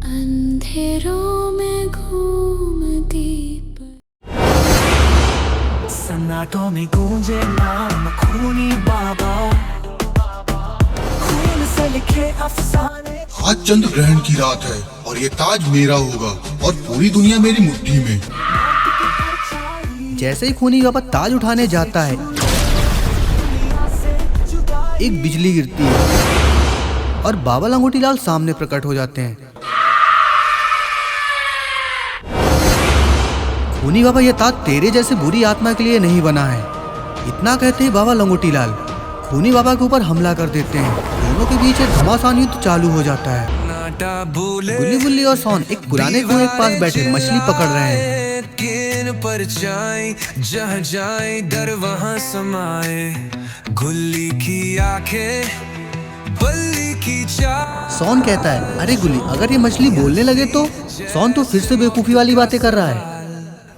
अंधेरों में घूमती सन्नाटों में गूंजे नाम खूनी बाबा, खून से लिखे अफसाने। आज चंद्र ग्रहण की रात है और ये ताज मेरा होगा और पूरी दुनिया मेरी मुट्ठी में। जैसे ही खूनी बाबा ताज उठाने जाता है, एक बिजली गिरती है और बाबा लंगोटी लाल सामने प्रकट हो जाते हैं। खूनी बाबा, ये ताज तेरे जैसे बुरी आत्मा के लिए नहीं बना है। इतना कहते ही बाबा लंगोटी लाल खूनी बाबा के ऊपर हमला कर देते हैं। दोनों के बीच एक घमासान युद्ध चालू हो जाता है। गुल्ली गुल्ली और सोन एक पुराने कुएं के पास बैठे मछली पकड़ रहे हैं। किन पर जाए जहाँ जाए डर वहाँ समाए, गुल्ली की आंखें बल्ली की चाह। सोन कहता है, अरे गुल्ली, अगर ये मछली बोलने लगे तो? सोन तो फिर से बेवकूफी वाली बातें कर रहा है।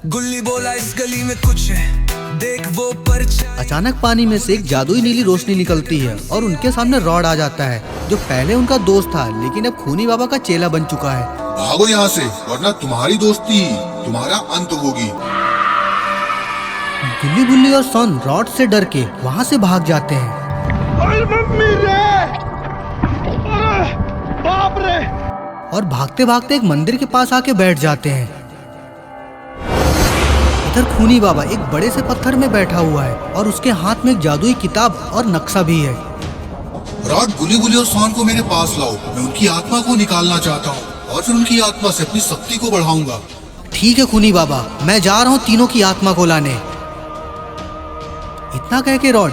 गुल्ली बोला, इस गली में कुछ है, देख वो परछाई। अचानक पानी में से एक जादुई नीली रोशनी निकलती है और उनके सामने रॉड आ जाता है, जो पहले उनका दोस्त था लेकिन अब खूनी बाबा का चेला बन चुका है। भागो यहाँ से, वरना तुम्हारी दोस्ती तुम्हारा अंत होगी। गुल्ली गुल्ली और सोन रॉड से डर के वहाँ से भाग जाते हैं। बाप रे! और भागते भागते एक मंदिर के पास आके बैठ जाते हैं। इधर खूनी बाबा एक बड़े से पत्थर में बैठा हुआ है और उसके हाथ में एक जादुई किताब और नक्शा भी है। रॉड, गुली गुली और सोन को मेरे पास लाओ। मैं उनकी आत्मा को निकालना चाहता हूँ और फिर उनकी आत्मा से अपनी शक्ति को बढ़ाऊंगा। ठीक है खूनी बाबा, मैं जा रहा हूँ तीनों की आत्मा को लाने। इतना कह के रॉड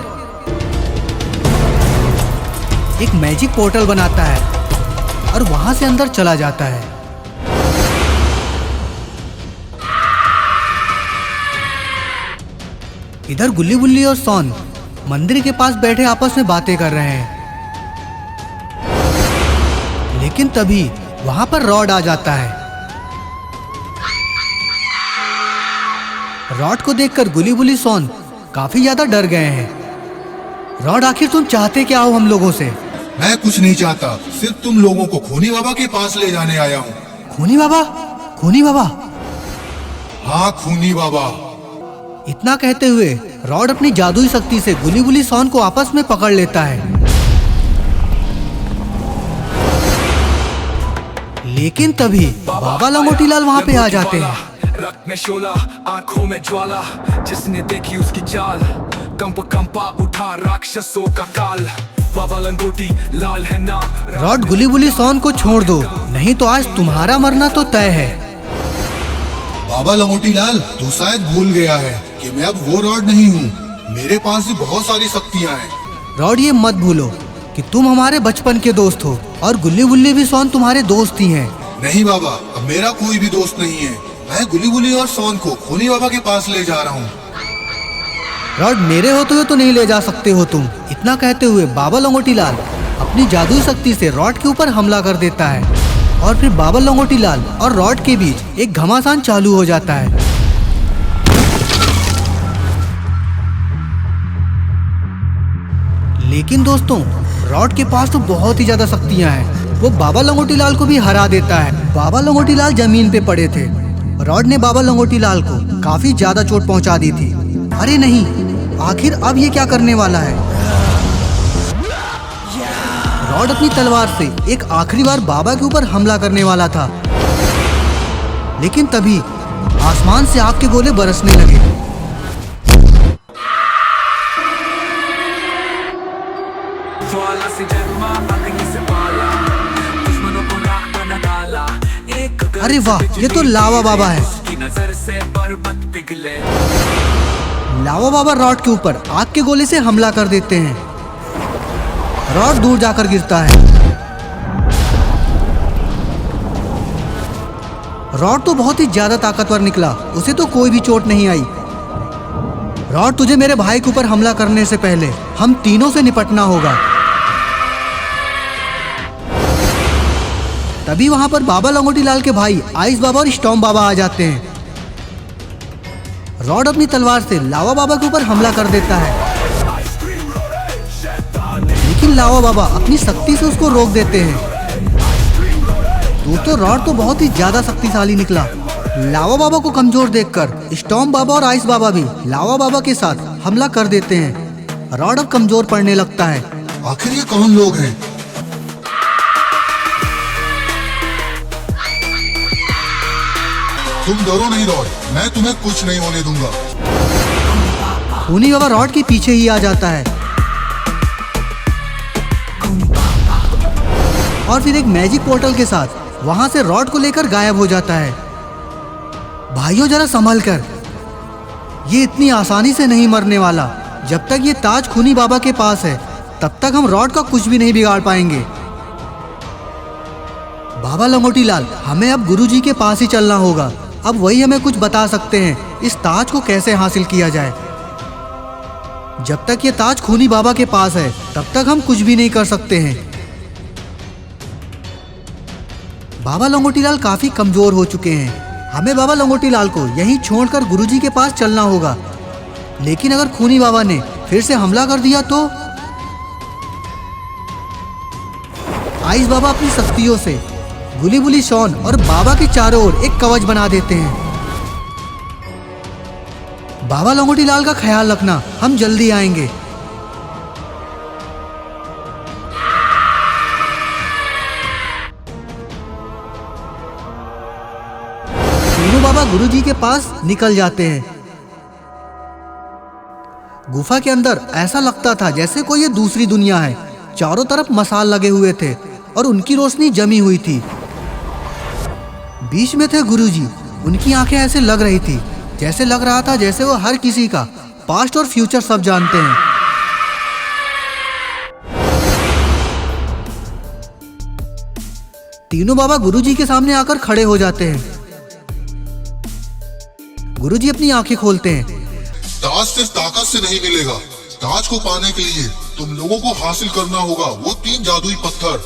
एक मैजिक पोर्टल बनाता है और वहां से अंदर चला जाता है। इधर गुल्ली गुल्ली और सोन मंदिर के पास बैठे आपस में बातें कर रहे हैं, लेकिन तभी वहां पर रॉड आ जाता है। रॉड को देखकर गुल्ली गुल्ली सोन काफी ज्यादा डर गए हैं। रॉड, आखिर तुम चाहते क्या हो हम लोगों से? मैं कुछ नहीं चाहता, सिर्फ तुम लोगों को खूनी बाबा के पास ले जाने आया हूँ। खूनी बाबा? खूनी बाबा? हाँ, खूनी बाबा। इतना कहते हुए रॉड अपनी जादुई शक्ति से गुल्ली गुल्ली सोन को आपस में पकड़ लेता है। लेकिन तभी बाबा लंगोटी लाल वहाँ पे आ जाते हैं। रक्त में शोला, आंखों में ज्वाला, जिसने देखी उसकी चाल, कंपा उठा राक्षसों का काल। बाबा लंगोटी लाल है नाम। रॉड, गुल्ली गुल्ली सोन को छोड़ दो, नहीं तो आज तुम्हारा मरना तो तय है। बाबा लंगोटी लाल, तू शायद भूल गया है कि मैं अब वो रॉड नहीं हूँ। मेरे पास भी बहुत सारी शक्तियाँ हैं। रॉड, ये मत भूलो कि तुम हमारे बचपन के दोस्त हो और गुल्ली गुल्ली भी सोन तुम्हारे दोस्त ही हैं। नहीं बाबा, अब मेरा कोई भी दोस्त नहीं है। मैं गुल्ली गुल्ली और सोन को खूनी बाबा के पास ले जा रहा हूँ। रॉड, मेरे होते हुए तो नहीं ले जा सकते हो तुम। इतना कहते हुए बाबा लंगोटी लाल अपनी जादुई शक्ति से रॉड के ऊपर हमला कर देता है और फिर बाबा लंगोटी लाल और रॉड के बीच एक घमासान चालू हो जाता है। लेकिन दोस्तों, रॉड के पास तो बहुत ही ज्यादा शक्तियां हैं। वो बाबा लंगोटी लाल को भी हरा देता है। बाबा लंगोटी लाल जमीन पे पड़े थे। रॉड ने बाबा लंगोटी लाल को काफी ज्यादा चोट पहुंचा दी थी। अरे नहीं, आखिर अब ये क्या करने वाला है? रॉड अपनी तलवार से एक आखिरी बार बाबा के ऊपर हमला करने वाला था, लेकिन तभी आसमान से आग के गोले बरसने लगे। ज्वाला से जन्मा, अग्नि से पाला, दुश्मनों को राख न डाला। अरे वाह, ये तो लावा बाबा है। की नजर से पर्वत पिघले। लावा बाबा रॉड के ऊपर आग के गोले से हमला कर देते हैं। रॉड दूर जाकर गिरता है। रॉड तो बहुत ही ज्यादा ताकतवर निकला, उसे तो कोई भी चोट नहीं आई। रॉड, तुझे मेरे भाई के ऊपर हमला करने से पहले हम तीनों से निपटना होगा। तभी वहां पर बाबा लंगोटी लाल के भाई आइस बाबा और स्टॉर्म बाबा आ जाते हैं। रॉड अपनी तलवार से लावा बाबा के ऊपर हमला कर देता है, लेकिन लावा बाबा अपनी शक्ति से उसको रोक देते हैं। तो तो रॉड तो बहुत ही ज्यादा शक्तिशाली निकला। लावा बाबा को कमजोर देखकर स्टॉर्म बाबा और आइस बाबा भी लावा बाबा के साथ हमला कर देते हैं। रॉड अब कमजोर पड़ने लगता है। आखिर ये कौन लोग हैं? तुम डरो नहीं रॉड, मैं तुम्हें कुछ नहीं होने दूंगा। खूनी बाबा रॉड के पीछे ही आ जाता है और फिर एक मैजिक पोर्टल के साथ वहां से रॉड को लेकर गायब हो जाता है। भाइयों जरा संभल कर, ये इतनी आसानी से नहीं मरने वाला। जब तक ये ताज खूनी बाबा के पास है तब तक हम रॉड का कुछ भी नहीं बिगाड़ पाएंगे। बाबा लंगोटी लाल, हमें अब गुरुजी के पास ही चलना होगा। अब वही हमें कुछ बता सकते हैं इस ताज को कैसे हासिल किया जाए। जब तक ये ताज खूनी बाबा के पास है तब तक हम कुछ भी नहीं कर सकते हैं। बाबा लंगोटी लाल काफी कमजोर हो चुके हैं। हमें बाबा लंगोटी लाल को यहीं छोड़कर गुरुजी के पास चलना होगा। लेकिन अगर खूनी बाबा ने फिर से हमला कर दिया तो? आइस बाबा अपनी शक्तियों से गुलीबुली शॉन और बाबा के चारों ओर एक कवच बना देते हैं। बाबा लंगोटी लाल का ख्याल रखना, हम जल्दी आएंगे। तीनों बाबा गुरुजी के पास निकल जाते हैं। गुफा के अंदर ऐसा लगता था जैसे कोई ये दूसरी दुनिया है। चारों तरफ मसाल लगे हुए थे और उनकी रोशनी जमी हुई थी। बीच में थे गुरुजी। उनकी आंखें ऐसे लग रही थी जैसे लग रहा था जैसे वो हर किसी का पास्ट और फ्यूचर सब जानते हैं। तीनों बाबा गुरुजी के सामने आकर खड़े हो जाते हैं। गुरुजी अपनी आंखें खोलते हैं। ताज सिर्फ ताकत से नहीं मिलेगा। ताज को पाने के लिए तुम लोगों को हासिल करना होगा वो 3 जादुई पत्थर,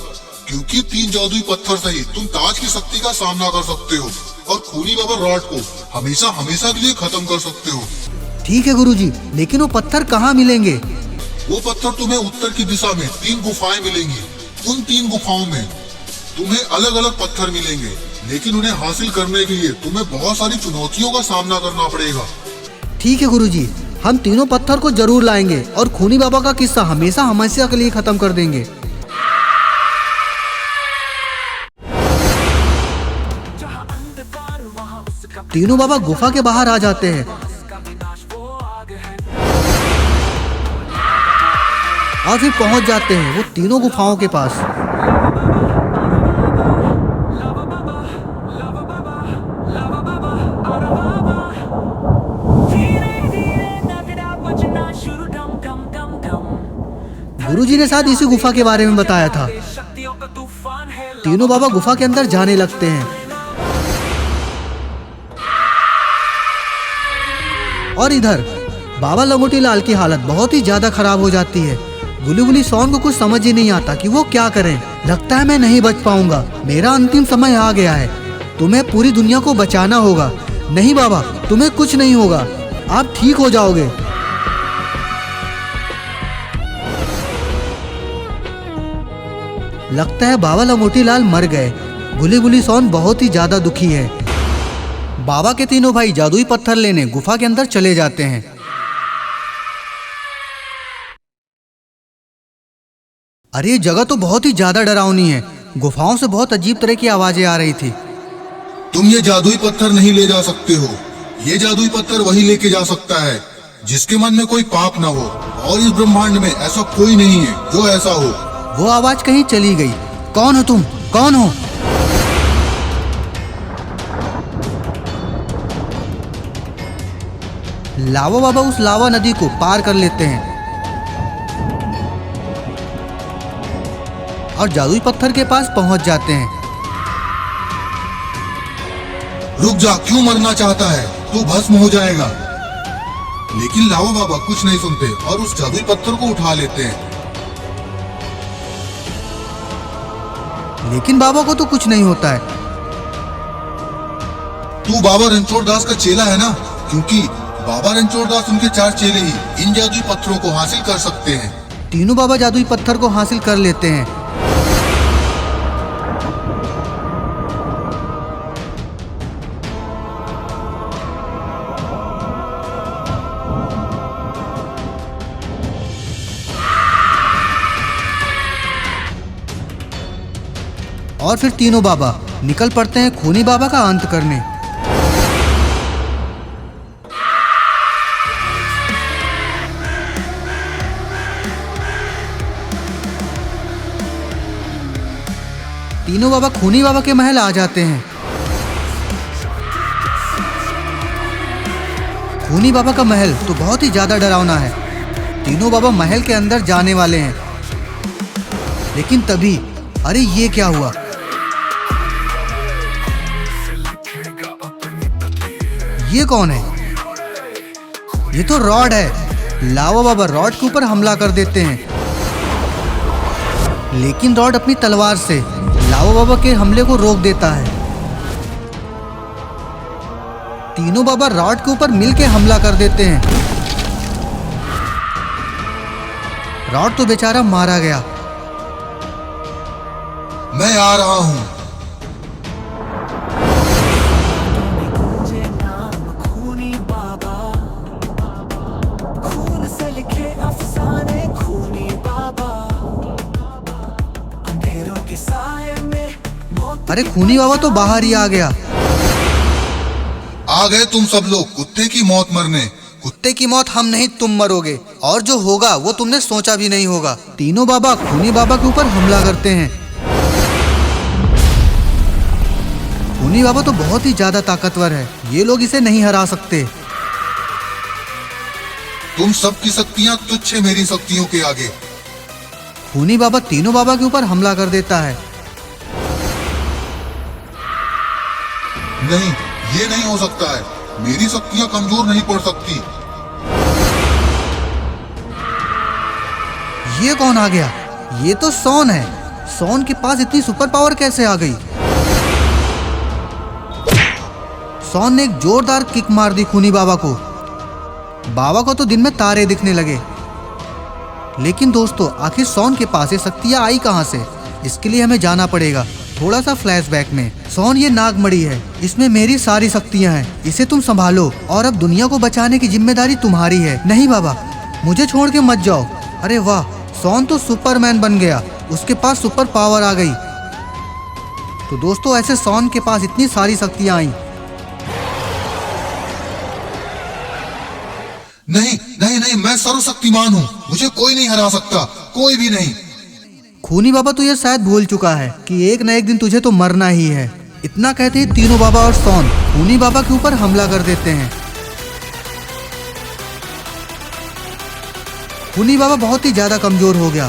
क्योंकि 3 जादुई पत्थर से ही तुम ताज की शक्ति का सामना कर सकते हो और खूनी बाबा रॉड को हमेशा हमेशा के लिए खत्म कर सकते हो। ठीक है गुरुजी, लेकिन वो पत्थर कहाँ मिलेंगे? वो पत्थर तुम्हें उत्तर की दिशा में 3 गुफाएं मिलेंगी। उन 3 गुफाओं में तुम्हें अलग अलग पत्थर मिलेंगे, लेकिन उन्हें हासिल करने के लिए तुम्हें बहुत सारी चुनौतियों का सामना करना पड़ेगा। ठीक है गुरुजी, हम तीनों पत्थर को जरूर लाएंगे और खूनी बाबा का किस्सा हमेशा हमेशा के लिए खत्म कर देंगे। तीनों बाबा गुफा के बाहर आ जाते हैं और फिर पहुंच जाते हैं वो तीनों गुफाओं के पास। गुरुजी ने शायद इसी गुफा के बारे में बताया था। तीनों बाबा गुफा के अंदर जाने लगते हैं और इधर बाबा लंगोटी लाल की हालत बहुत ही ज्यादा खराब हो जाती है। गुलीबुली शॉन को कुछ समझ ही नहीं आता कि वो क्या करें। लगता है मैं नहीं बच पाऊंगा, मेरा अंतिम समय आ गया है। तुम्हें पूरी दुनिया को बचाना होगा। नहीं बाबा, तुम्हें कुछ नहीं होगा, आप ठीक हो जाओगे। लगता है बाबा लंगोटी लाल मर गए। गुलीबुली शॉन बहुत ही ज्यादा दुखी है। बाबा के तीनों भाई जादुई पत्थर लेने गुफा के अंदर चले जाते हैं। अरे ये जगह तो बहुत ही ज्यादा डरावनी है। गुफाओं से बहुत अजीब तरह की आवाजें आ रही थी। तुम ये जादुई पत्थर नहीं ले जा सकते हो। ये जादुई पत्थर वही लेके जा सकता है जिसके मन में कोई पाप ना हो, और इस ब्रह्मांड में ऐसा कोई नहीं है जो ऐसा हो। वो आवाज कहीं चली गई। कौन हो तुम? कौन हो? लावा बाबा उस लावा नदी को पार कर लेते हैं और जादुई पत्थर के पास पहुंच जाते हैं। रुक जा, क्यों मरना चाहता है? तू भस्म हो जाएगा। लेकिन लावा बाबा कुछ नहीं सुनते और उस जादुई पत्थर को उठा लेते हैं। लेकिन बाबा को तो कुछ नहीं होता है। तू बाबा रणछोड़ दास का चेला है ना? क्योंकि बाबा रणछोड़ दास उनके 4 चेले ही इन जादुई पत्थरों को हासिल कर सकते हैं। तीनों बाबा जादुई पत्थर को हासिल कर लेते हैं और फिर तीनों बाबा निकल पड़ते हैं खूनी बाबा का अंत करने। तीनों बाबा खूनी बाबा के महल आ जाते हैं। खूनी बाबा का महल तो बहुत ही ज्यादा डरावना है। तीनों बाबा महल के अंदर जाने वाले हैं, लेकिन तभी अरे ये क्या हुआ? ये कौन है? ये तो रॉड है। लावा बाबा रॉड के ऊपर हमला कर देते हैं, लेकिन रॉड अपनी तलवार से लावा बाबा के हमले को रोक देता है। तीनों बाबा रॉड के ऊपर मिलके हमला कर देते हैं। रॉड तो बेचारा मारा गया। मैं आ रहा हूँ। अरे खूनी बाबा तो बाहर ही आ गया। आ गए तुम सब लोग कुत्ते की मौत मरने। कुत्ते की मौत हम नहीं, तुम मरोगे, और जो होगा वो तुमने सोचा भी नहीं होगा। तीनों बाबा खूनी बाबा के ऊपर हमला करते हैं। खूनी बाबा तो बहुत ही ज्यादा ताकतवर है, ये लोग इसे नहीं हरा सकते। तुम सबकी शक्तियाँ तुच्छ है मेरी शक्तियों के आगे। खूनी बाबा तीनों बाबा के ऊपर हमला कर देता है। नहीं, ये नहीं हो सकता है। मेरी शक्तियाँ कमजोर नहीं पड़ सकती। ये कौन आ गया? ये तो सॉन है। सॉन के पास इतनी सुपर पावर कैसे आ गई? सॉन ने एक जोरदार किक मार दी खूनी बाबा को। बाबा को तो दिन में तारे दिखने लगे। लेकिन दोस्तों, आखिर सॉन के पास ये शक्तियाँ आई कहाँ से? इसके लिए हमें जाना पड़ेगा थोड़ा सा फ्लैशबैक में। सॉन, ये नागमणि है, इसमें मेरी सारी शक्तियाँ हैं, इसे तुम संभालो और अब दुनिया को बचाने की जिम्मेदारी तुम्हारी है। नहीं बाबा, मुझे छोड़ के मत जाओ। अरे वाह, सॉन तो सुपरमैन बन गया, उसके पास सुपर पावर आ गई। तो दोस्तों, ऐसे सॉन के पास इतनी सारी शक्तियाँ आई। नहीं नहीं नहीं, मैं सर्वशक्तिमान हूँ, मुझे कोई नहीं हरा सकता, कोई भी नहीं। खूनी बाबा तो ये शायद भूल चुका है कि एक न एक दिन तुझे तो मरना ही है। इतना कहते ही तीनों बाबा और सॉन खूनी बाबा के ऊपर हमला कर देते हैं। खूनी बाबा बहुत ही ज्यादा कमजोर हो गया।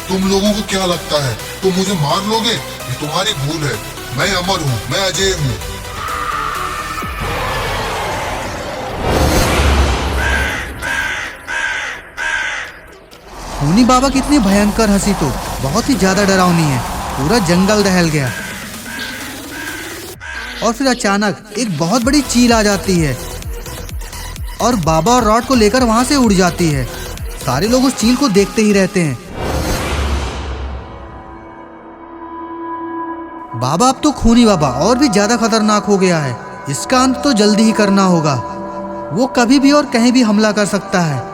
तुम लोगों को क्या लगता है तुम मुझे मार लोगे? ये तुम्हारी भूल है। मैं अमर हूँ, मैं अजय हूँ। खूनी बाबा की इतनी भयंकर हंसी तो बहुत ही ज्यादा डरावनी है। पूरा जंगल दहल गया और फिर अचानक एक बहुत बड़ी चील आ जाती है और बाबा और रॉड को लेकर वहां से उड़ जाती है। सारे लोग उस चील को देखते ही रहते हैं। बाबा, अब तो खूनी बाबा और भी ज्यादा खतरनाक हो गया है। इसका अंत तो जल्दी ही करना होगा। वो कभी भी और कहीं भी हमला कर सकता है।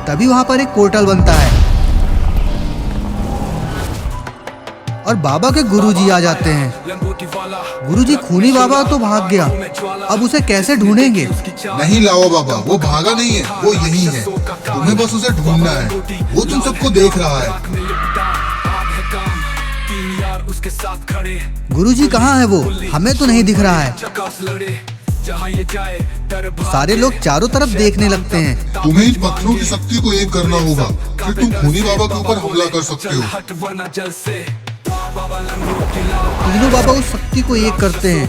तभी वहां पर एक पोर्टल बनता है और बाबा के गुरुजी आ जाते हैं। गुरुजी, खूनी बाबा तो भाग गया, अब उसे कैसे ढूंढेंगे? नहीं लाओ बाबा, वो भागा नहीं है, वो यही है। तुम्हें बस उसे ढूंढना है। वो तुम सबको देख रहा है। गुरुजी कहाँ है वो? हमें तो नहीं दिख रहा है। सारे लोग चारों तरफ देखने लगते हैं। तुम्हें इन पत्थरों की शक्ति को एक करना होगा, फिर तुम खूनी बाबा के ऊपर हमला कर सकते हो। तीनों बाबा उस शक्ति को एक करते हैं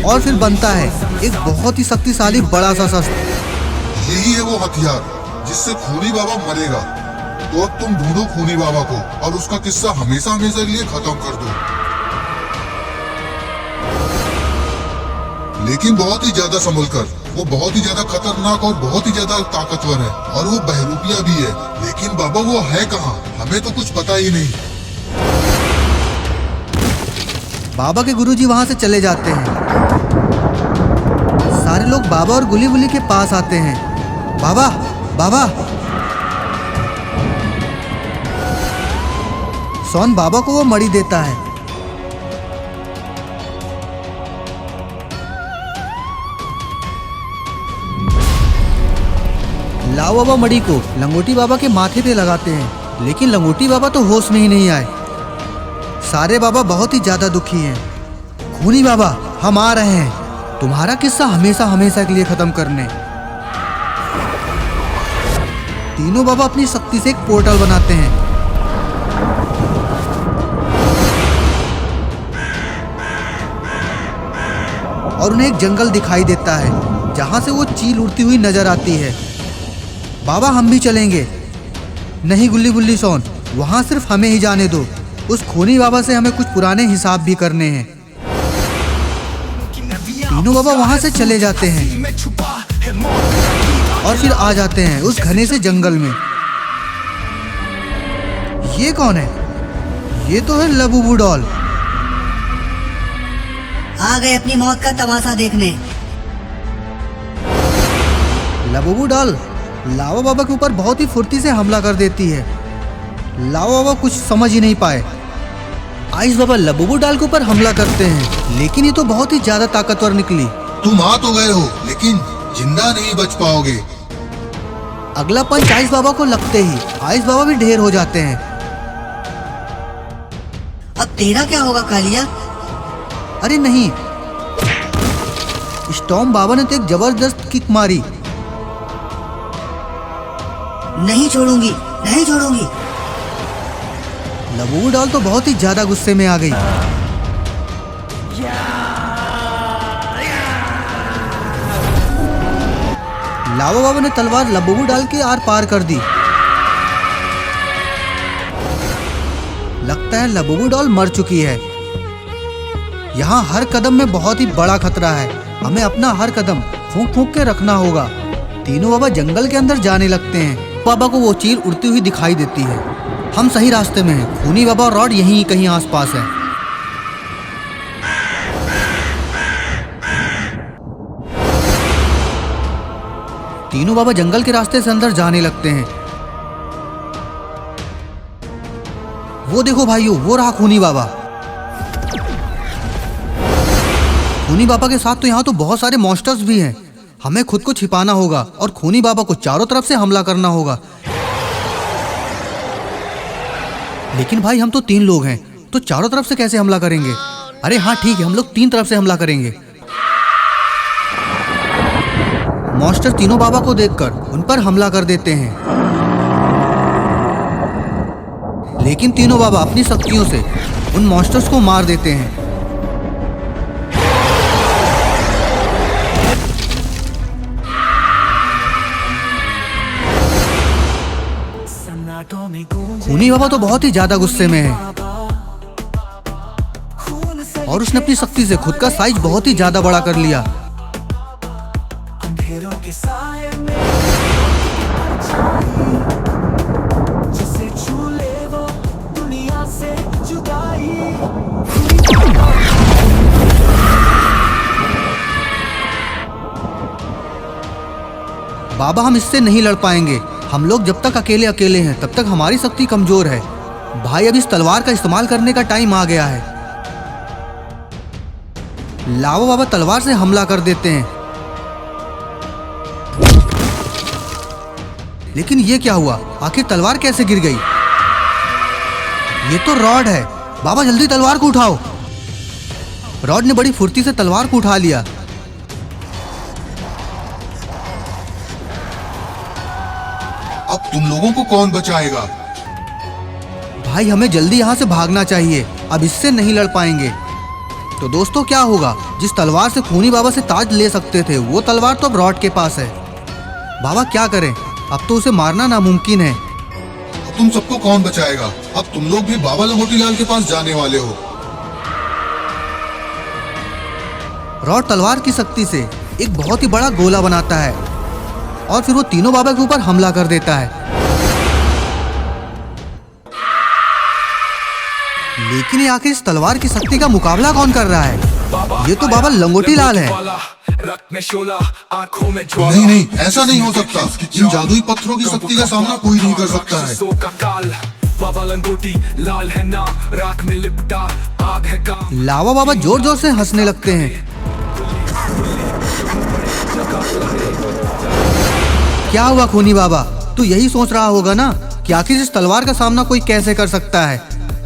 और फिर बनता है एक बहुत ही शक्तिशाली बड़ा सा शस्त्र। यही है वो हथियार जिससे खूनी बाबा मरेगा। तो अब तुम ढूंढो खूनी बाबा को और उसका किस्सा हमेशा हमेशा के लिए खत्म कर दो। लेकिन बहुत ही ज्यादा संभल कर। वो बहुत ही ज्यादा खतरनाक और बहुत ही ज्यादा ताकतवर है और वो बहरूपिया भी है। लेकिन बाबा वो है कहाँ? हमें तो कुछ पता ही नहीं। बाबा के गुरुजी वहां से चले जाते हैं। सारे लोग बाबा और गुली बुली के पास आते हैं। बाबा, बाबा। सोन बाबा को वो मणि देता है। लाओ बाबा मणि को लंगोटी बाबा के माथे पे लगाते हैं, लेकिन लंगोटी बाबा तो होश में ही नहीं आए। सारे बाबा बहुत ही ज्यादा दुखी हैं। खूनी बाबा, हम आ रहे हैं तुम्हारा किस्सा हमेशा हमेशा के लिए खत्म करने। तीनों बाबा अपनी शक्ति से एक पोर्टल बनाते हैं। और उन्हें एक जंगल दिखाई देता है जहां से वो चील उड़ती हुई नजर आती है। बाबा हम भी चलेंगे। नहीं गुल्ली गुल्ली सोन, वहां सिर्फ हमें ही जाने दो। उस खूनी बाबा से हमें कुछ पुराने हिसाब भी करने हैं। तीनों बाबा वहां से चले जाते हैं और फिर आ जाते हैं उस घने से जंगल में। ये कौन है? ये तो है लबूबू डॉल। आ गए अपनी मौत का तमाशा देखने। लबूबू डॉल लावा बाबा के ऊपर बहुत ही फुर्ती से हमला कर देती है। लावा बाबा कुछ समझ ही नहीं पाए। आइस बाबा लबूबू डॉल के ऊपर हमला करते हैं, लेकिन ये तो बहुत ही ज्यादा ताकतवर निकली। तुम आ तो गए हो, लेकिन जिंदा नहीं बच पाओगे। अगला पंच आइस बाबा को लगते ही आइस बाबा भी ढेर हो जाते हैं। अब तेरा क्या होगा कालिया? अरे नहीं, स्टॉर्म बाबा ने तो एक जबरदस्त किक मारी। नहीं छोड़ूंगी, नहीं छोड़ूंगी। लबूबू डॉल तो बहुत ही ज्यादा गुस्से में आ गई। लावा बाबा ने तलवार लबूबू डॉल के आर पार कर दी। लगता है लबूबू डॉल मर चुकी है। यहाँ हर कदम में बहुत ही बड़ा खतरा है। हमें अपना हर कदम फूंक फूंक के रखना होगा। तीनों बाबा जंगल के अंदर जाने लगते हैं। बाबा को वो चील उड़ती हुई दिखाई देती है। हम सही रास्ते में हैं। खूनी बाबा और रॉड यहीं कहीं आसपास है। तीनों बाबा जंगल के रास्ते से अंदर जाने लगते हैं। वो देखो भाइयों, वो रहा खूनी बाबा। खूनी बाबा के साथ तो यहाँ तो बहुत सारे मॉन्स्टर्स भी हैं। हमें खुद को छिपाना होगा और खूनी बाबा को चारों तरफ से हमला करना होगा। लेकिन भाई हम तो 3 लोग हैं, तो चारों तरफ से कैसे हमला करेंगे? अरे हाँ ठीक है, हम लोग 3 तरफ से हमला करेंगे। मॉन्स्टर तीनों बाबा को देखकर उन पर हमला कर देते हैं, लेकिन तीनों बाबा अपनी शक्तियों से उन मॉन्स्टर्स को मार देते हैं। खूनी बाबा तो बहुत ही ज्यादा गुस्से में है और उसने अपनी शक्ति से खुद का साइज बहुत ही ज्यादा बड़ा कर लिया। बाबा हम इससे नहीं लड़ पाएंगे। हम लोग जब तक अकेले अकेले हैं तब तक हमारी शक्ति कमजोर है। भाई अब इस तलवार का इस्तेमाल करने का टाइम आ गया है। लावा बाबा तलवार से हमला कर देते हैं, लेकिन ये क्या हुआ? आखिर तलवार कैसे गिर गई? ये तो रॉड है। बाबा जल्दी तलवार को उठाओ। रॉड ने बड़ी फुर्ती से तलवार को उठा लिया। अब तुम लोगों को कौन बचाएगा? भाई हमें जल्दी यहाँ से भागना चाहिए, अब इससे नहीं लड़ पाएंगे। तो दोस्तों क्या होगा? जिस तलवार से खूनी बाबा से ताज ले सकते थे वो तलवार तो अब रॉड के पास है। बाबा क्या करें? अब तो उसे मारना नामुमकिन है। अब तुम सबको कौन बचाएगा? अब तुम लोग भी बाबा लंगोटी लाल के पास जाने वाले हो। रॉड तलवार की शक्ति से एक बहुत ही बड़ा गोला बनाता है और फिर वो तीनों बाबा के ऊपर हमला कर देता है। लेकिन ये आखिर इस तलवार की शक्ति का मुकाबला कौन कर रहा है? ये तो बाबा लंगोटी लाल है। रक्त में शोला, आंखों में ज्वाला। नहीं नहीं, ऐसा नहीं हो सकता। इन जादुई पत्थरों की शक्ति का सामना कोई नहीं कर सकता है। का काल, बाबा लंगोटी लाल है नाम, राख में लिपटा आग है काम। लावा बाबा जोर जोर से हंसने लगते हैं। क्या हुआ खूनी बाबा, तू यही सोच रहा होगा ना कि आखिर इस तलवार का सामना कोई कैसे कर सकता है,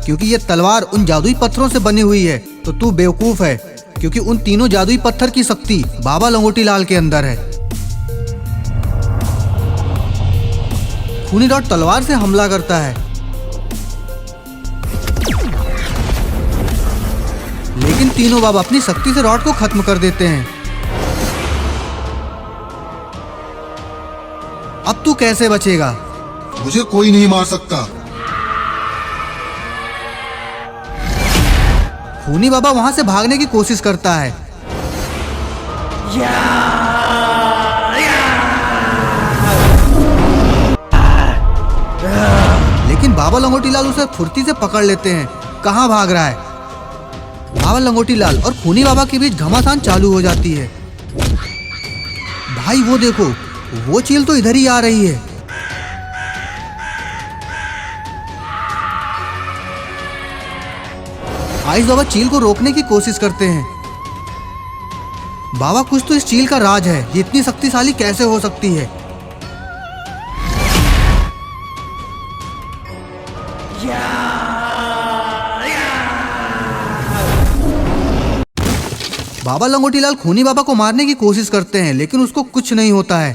क्योंकि ये तलवार उन जादुई पत्थरों से बनी हुई है। तो तू बेवकूफ है, क्योंकि उन तीनों जादुई पत्थर की शक्ति बाबा लंगोटी लाल के अंदर है। खूनी रॉड तलवार से हमला करता है, लेकिन तीनों बाबा अपनी शक्ति से रॉड को खत्म कर देते हैं। अब तू कैसे बचेगा? मुझे कोई नहीं मार सकता। खूनी बाबा वहां से भागने की कोशिश करता है, लेकिन बाबा लंगोटी लाल उसे फुर्ती से पकड़ लेते हैं। कहाँ भाग रहा है? बाबा लंगोटी लाल और खूनी बाबा के बीच घमासान चालू हो जाती है। भाई वो देखो, वो चील तो इधर ही आ रही है। आइस बाबा चील को रोकने की कोशिश करते हैं। बाबा कुछ तो इस चील का राज है, ये इतनी शक्तिशाली कैसे हो सकती है? बाबा लंगोटी लाल खूनी बाबा को मारने की कोशिश करते हैं, लेकिन उसको कुछ नहीं होता है।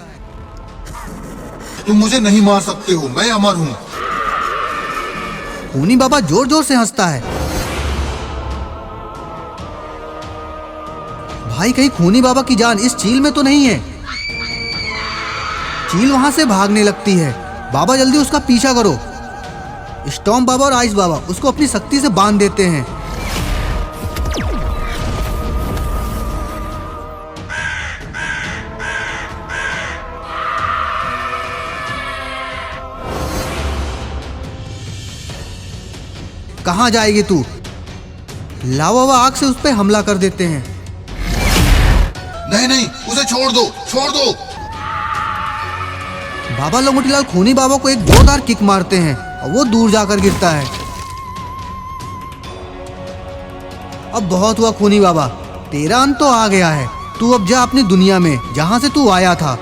तुम मुझे नहीं मार सकते हो, मैं अमर हूँ। खूनी बाबा जोर जोर से हंसता है। भाई कहीं खूनी बाबा की जान इस चील में तो नहीं है? चील वहां से भागने लगती है। बाबा जल्दी उसका पीछा करो। स्टॉर्म बाबा और आइस बाबा उसको अपनी शक्ति से बांध देते हैं। कहाँ जाएगी तू? लावा बाबा आग से उस पर हमला कर देते हैं। नहीं नहीं, उसे छोड़ दो, छोड़ दो। बाबा लंगोटी लाल खूनी बाबा को एक जोरदार किक मारते हैं और वो दूर जाकर गिरता है। अब बहुत हुआ खूनी बाबा, तेरा अंत तो आ गया है। तू अब जा अपनी दुनिया में, जहां से तू आया था।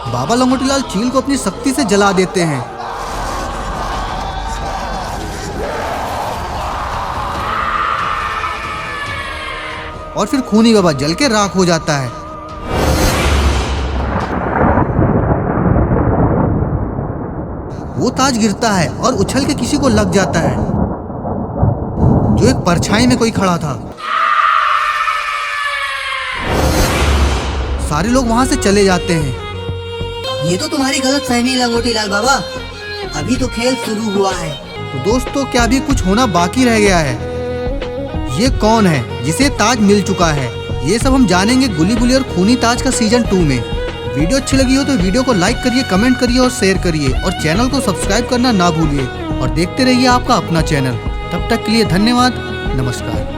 बाबा लंगोटी लाल चील को अपनी शक्ति से जला देते हैं। और फिर खूनी बाबा जल के राख हो जाता है। वो ताज गिरता है और उछल के किसी को लग जाता है, जो एक परछाई में कोई खड़ा था। सारे लोग वहां से चले जाते हैं। ये तो तुम्हारी गलत फहमी लंगोटी लाल बाबा, अभी तो खेल शुरू हुआ है। तो दोस्तों, क्या अभी कुछ होना बाकी रह गया है? ये कौन है जिसे ताज मिल चुका है? ये सब हम जानेंगे गुली गुली और खूनी ताज का सीजन 2 में। वीडियो अच्छी लगी हो तो वीडियो को लाइक करिए, कमेंट करिए और शेयर करिए, और चैनल को सब्सक्राइब करना ना भूलिए। और देखते रहिए आपका अपना चैनल। तब तक के लिए धन्यवाद, नमस्कार।